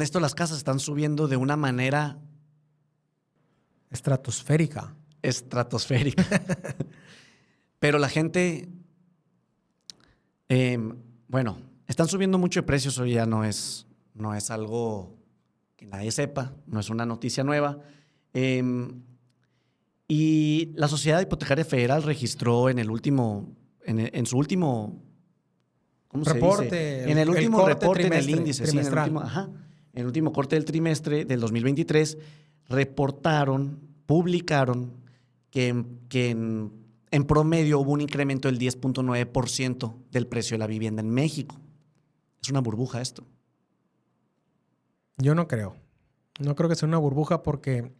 Esto, las casas están subiendo de una manera Estratosférica. estratosférica. Pero la gente, bueno, están subiendo mucho de precios, hoy ya no es algo que nadie sepa, no es una noticia nueva. Y la Sociedad Hipotecaria Federal registró en su último, ¿cómo se dice? Reporte, En el el último corte reporte, en el índice, sí, trimestral. en el último corte del trimestre del 2023, publicaron que en promedio hubo un incremento del 10.9% del precio de la vivienda en México. Es una burbuja esto. Yo no creo. No creo que sea una burbuja porque,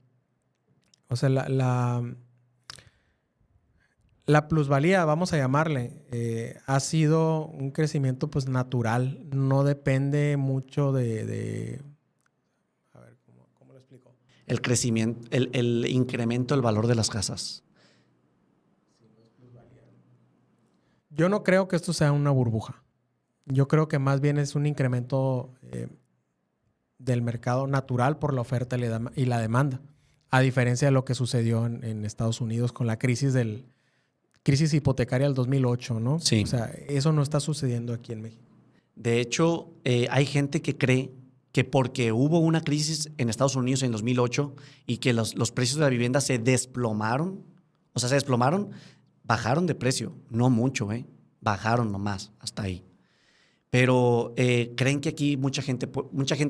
o sea, la plusvalía, vamos a llamarle, ha sido un crecimiento pues natural. No depende mucho a ver, ¿cómo lo explico? El crecimiento, el incremento del valor de las casas. Yo no creo que esto sea una burbuja. Yo creo que más bien es un incremento del mercado natural por la oferta y la demanda. A diferencia de lo que sucedió en Estados Unidos con la crisis hipotecaria del 2008, ¿no? Sí. O sea, eso no está sucediendo aquí en México. De hecho, hay gente que cree que porque hubo una crisis en Estados Unidos en 2008 y que los precios de la vivienda se desplomaron, bajaron de precio. No mucho, bajaron nomás, hasta ahí. Pero creen que aquí mucha gente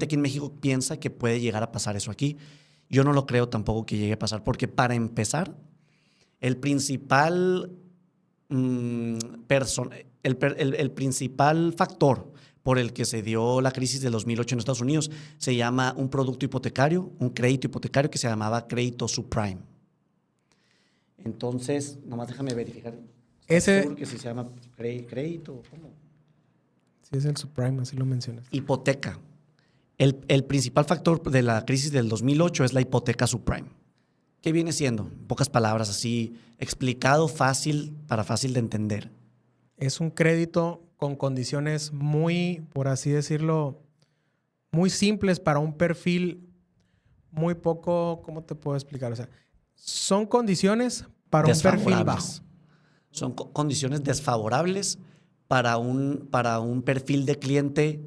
aquí en México piensa que puede llegar a pasar eso aquí. Yo no lo creo tampoco que llegue a pasar, porque para empezar, el principal, el principal factor por el que se dio la crisis del 2008 en Estados Unidos se llama un producto hipotecario, un crédito hipotecario que se llamaba crédito subprime. Entonces, nomás déjame verificar. ¿Estás seguro que sí se llama crédito? ¿Cómo? Sí, es el subprime, así lo mencionas. Hipoteca. El principal factor de la crisis del 2008 es la hipoteca subprime. ¿Qué viene siendo? En pocas palabras, así explicado, fácil de entender. Es un crédito con condiciones muy, por así decirlo, muy simples para un perfil muy poco, ¿cómo te puedo explicar? O sea, son condiciones para un perfil bajo. Son condiciones desfavorables para un perfil de cliente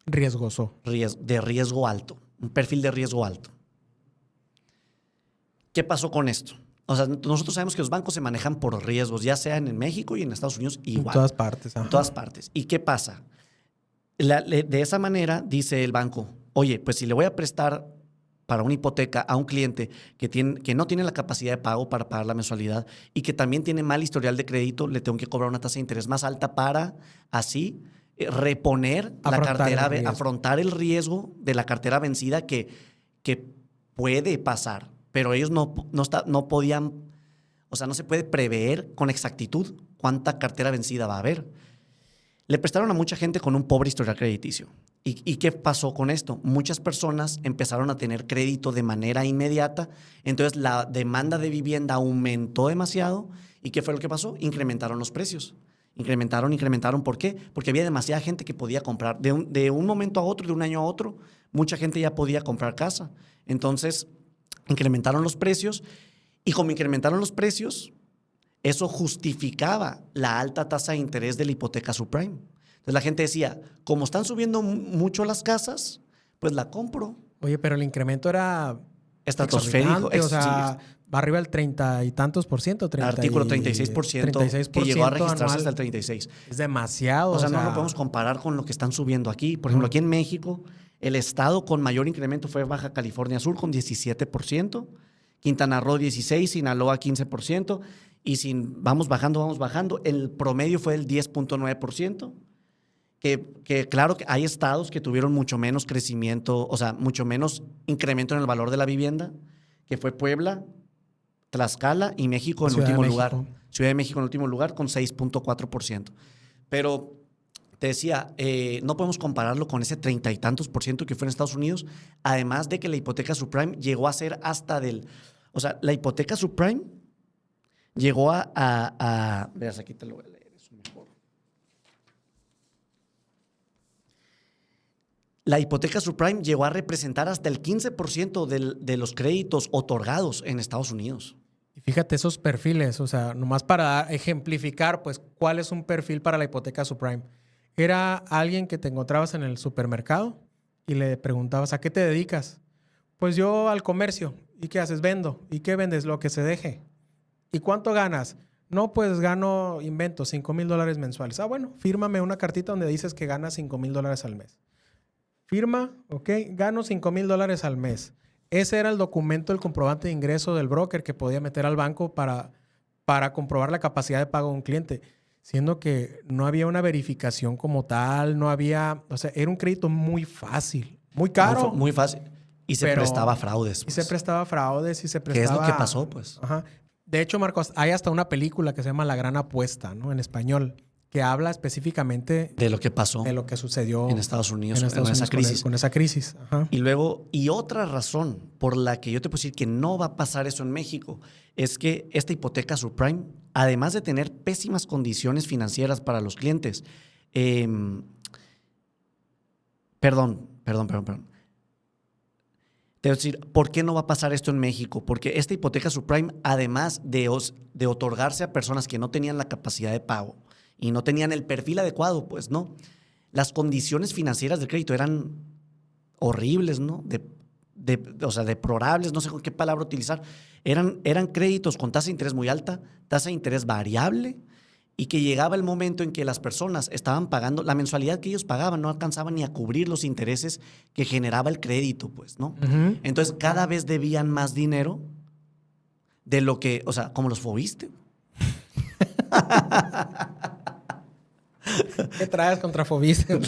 riesgoso. De riesgo alto. Un perfil de riesgo alto. ¿Qué pasó con esto? O sea, nosotros sabemos que los bancos se manejan por riesgos, ya sea en México y en Estados Unidos igual. En todas partes. Ajá. En todas partes. ¿Y qué pasa? De esa manera dice el banco, oye, pues si le voy a prestar para una hipoteca a un cliente que no tiene la capacidad de pago para pagar la mensualidad y que también tiene mal historial de crédito, le tengo que cobrar una tasa de interés más alta para así reponer la cartera, afrontar el riesgo de la cartera vencida que puede pasar. Pero ellos no podían, o sea, no se puede prever con exactitud cuánta cartera vencida va a haber. Le prestaron a mucha gente con un pobre historial crediticio. ¿Y qué pasó con esto? Muchas personas empezaron a tener crédito de manera inmediata, entonces la demanda de vivienda aumentó demasiado. ¿Y qué fue lo que pasó? Incrementaron los precios. Incrementaron. ¿Por qué? Porque había demasiada gente que podía comprar. De un momento a otro, de un año a otro, mucha gente ya podía comprar casa. Entonces, incrementaron los precios y como incrementaron los precios, eso justificaba la alta tasa de interés de la hipoteca subprime. Entonces la gente decía, como están subiendo mucho las casas, pues la compro. Oye, pero el incremento era estratosférico. O sea, va arriba del 30 y tantos por ciento. Artículo 36%, que llegó a registrarse hasta el 36%. Es demasiado. O sea, no lo podemos comparar con lo que están subiendo aquí. Por ejemplo, aquí en México, el estado con mayor incremento fue Baja California Sur con 17%, Quintana Roo 16%, Sinaloa 15%, y si vamos bajando, el promedio fue del 10.9%. Que claro que hay estados que tuvieron mucho menos crecimiento, o sea, mucho menos incremento en el valor de la vivienda, que fue Puebla, Tlaxcala y México en último lugar. Ciudad de México en último lugar con 6.4%. Pero te decía, no podemos compararlo con ese 30 y tantos por ciento que fue en Estados Unidos, además de que la hipoteca subprime llegó a ser hasta o sea, la hipoteca subprime llegó verás, aquí te lo voy a leer, es mejor. La hipoteca subprime llegó a representar hasta el 15% de los créditos otorgados en Estados Unidos. Y fíjate esos perfiles, o sea, nomás para ejemplificar, pues, cuál es un perfil para la hipoteca subprime. Era alguien que te encontrabas en el supermercado y le preguntabas, ¿a qué te dedicas? Pues yo al comercio. ¿Y qué haces? Vendo. ¿Y qué vendes? Lo que se deje. ¿Y cuánto ganas? No, pues gano, invento, $5,000 mensuales. Ah, bueno, fírmame una cartita donde dices que ganas $5,000 al mes. Firma, ok, gano $5,000 al mes. Ese era el documento, el comprobante de ingreso del broker que podía meter al banco para comprobar la capacidad de pago de un cliente. Siendo que no había una verificación como tal, no había, o sea, era un crédito muy fácil, muy caro. Muy fácil. Y se prestaba a fraudes. Y se prestaba a fraudes y se prestaba... ¿Qué es lo que pasó, pues? Ajá. De hecho, Marcos, hay hasta una película que se llama La Gran Apuesta, ¿no? En español, que habla específicamente de lo que pasó. De lo que sucedió en Estados Unidos, con esa crisis. Con esa crisis. Ajá. Y luego, y otra razón por la que yo te puedo decir que no va a pasar eso en México, es que esta hipoteca subprime, además de tener pésimas condiciones financieras para los clientes, perdón. Te voy a decir, ¿por qué no va a pasar esto en México? Porque esta hipoteca subprime, además de otorgarse a personas que no tenían la capacidad de pago y no tenían el perfil adecuado, pues no. Las condiciones financieras del crédito eran horribles, ¿no? O sea, deplorables, no sé con qué palabra utilizar. Eran créditos con tasa de interés muy alta, tasa de interés variable, y que llegaba el momento en que las personas estaban pagando, la mensualidad que ellos pagaban no alcanzaba ni a cubrir los intereses que generaba el crédito, pues, ¿no? Uh-huh. Entonces, cada vez debían más dinero de lo que, o sea, como los Fobiste. ¿Qué traes contra Fobiste?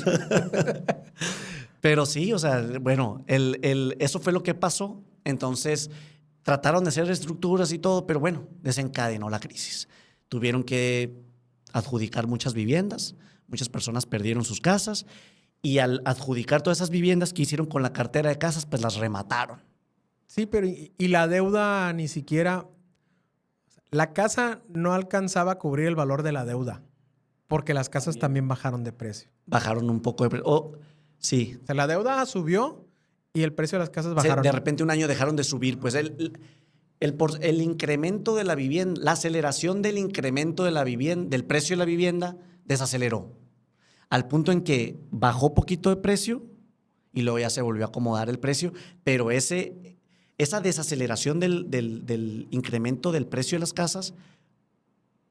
Pero sí, o sea, bueno, eso fue lo que pasó. Entonces, trataron de hacer reestructuras y todo, pero bueno, desencadenó la crisis. Tuvieron que adjudicar muchas viviendas, muchas personas perdieron sus casas y al adjudicar todas esas viviendas que hicieron con la cartera de casas, pues las remataron. Sí, pero y la deuda ni siquiera... La casa no alcanzaba a cubrir el valor de la deuda porque las casas también bajaron de precio. Bajaron un poco de precio. Sí. O sea, la deuda subió y el precio de las casas bajaron. De repente un año dejaron de subir, pues el incremento de la vivienda, la aceleración del incremento de la vivienda, del precio de la vivienda, desaceleró. Al punto en que bajó poquito de precio y luego ya se volvió a acomodar el precio, pero esa desaceleración del incremento del precio de las casas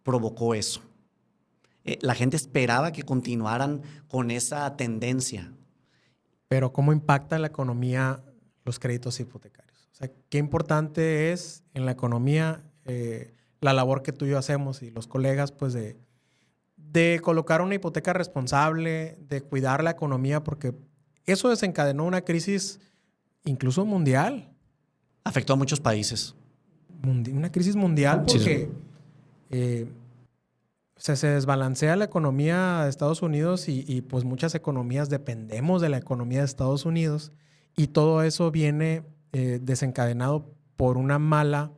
provocó eso. La gente esperaba que continuaran con esa tendencia. Pero ¿cómo impacta la economía los créditos hipotecarios? O sea, qué importante es en la economía la labor que tú y yo hacemos y los colegas, pues de colocar una hipoteca responsable, de cuidar la economía, porque eso desencadenó una crisis incluso mundial. Afectó a muchos países. Una crisis mundial porque o sea, se desbalancea la economía de Estados Unidos y pues muchas economías dependemos de la economía de Estados Unidos y todo eso viene desencadenado por una mala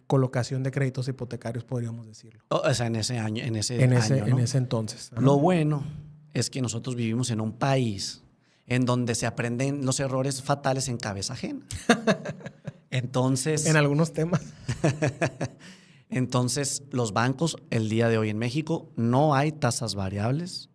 colocación de créditos hipotecarios, podríamos decirlo. O sea, en ese año, en ese entonces. Ajá. Lo bueno es que nosotros vivimos en un país en donde se aprenden los errores fatales en cabeza ajena. Entonces... en algunos temas. Entonces, los bancos, el día de hoy en México, no hay tasas variables.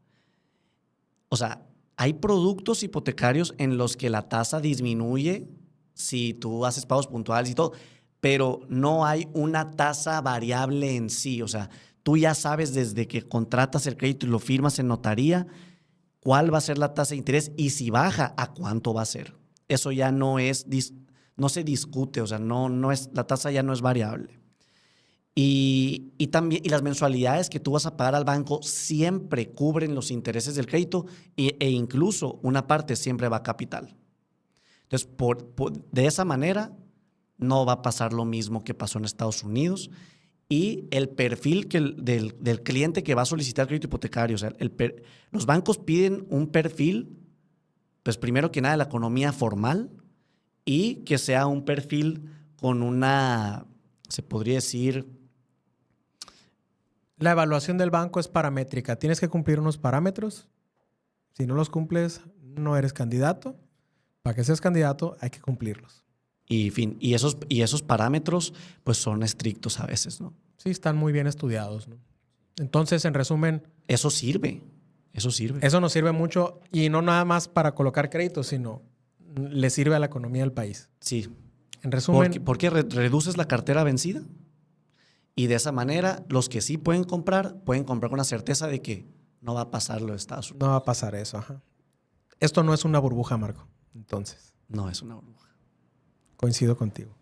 O sea, hay productos hipotecarios en los que la tasa disminuye si tú haces pagos puntuales y todo, pero no hay una tasa variable en sí. O sea, tú ya sabes desde que contratas el crédito y lo firmas en notaría cuál va a ser la tasa de interés y si baja, ¿a cuánto va a ser? Eso ya no se discute, o sea, la tasa ya no es variable. Y también las mensualidades que tú vas a pagar al banco siempre cubren los intereses del crédito e incluso una parte siempre va a capital. Entonces, de esa manera no va a pasar lo mismo que pasó en Estados Unidos y el perfil del cliente que va a solicitar crédito hipotecario. O sea, los bancos piden un perfil, pues primero que nada, de la economía formal y que sea un perfil con una, se podría decir... La evaluación del banco es paramétrica. Tienes que cumplir unos parámetros. Si no los cumples, no eres candidato. Para que seas candidato hay que cumplirlos. Y esos parámetros pues son estrictos a veces, ¿no? Sí, están muy bien estudiados, ¿no? Entonces, en resumen... Eso sirve. Eso nos sirve mucho y no nada más para colocar créditos, sino le sirve a la economía del país. Sí. En resumen... Porque reduces la cartera vencida y de esa manera los que sí pueden comprar con la certeza de que no va a pasar lo de Estados Unidos. No va a pasar eso, ajá. Esto no es una burbuja, Marco. Entonces... No es una burbuja. Coincido contigo.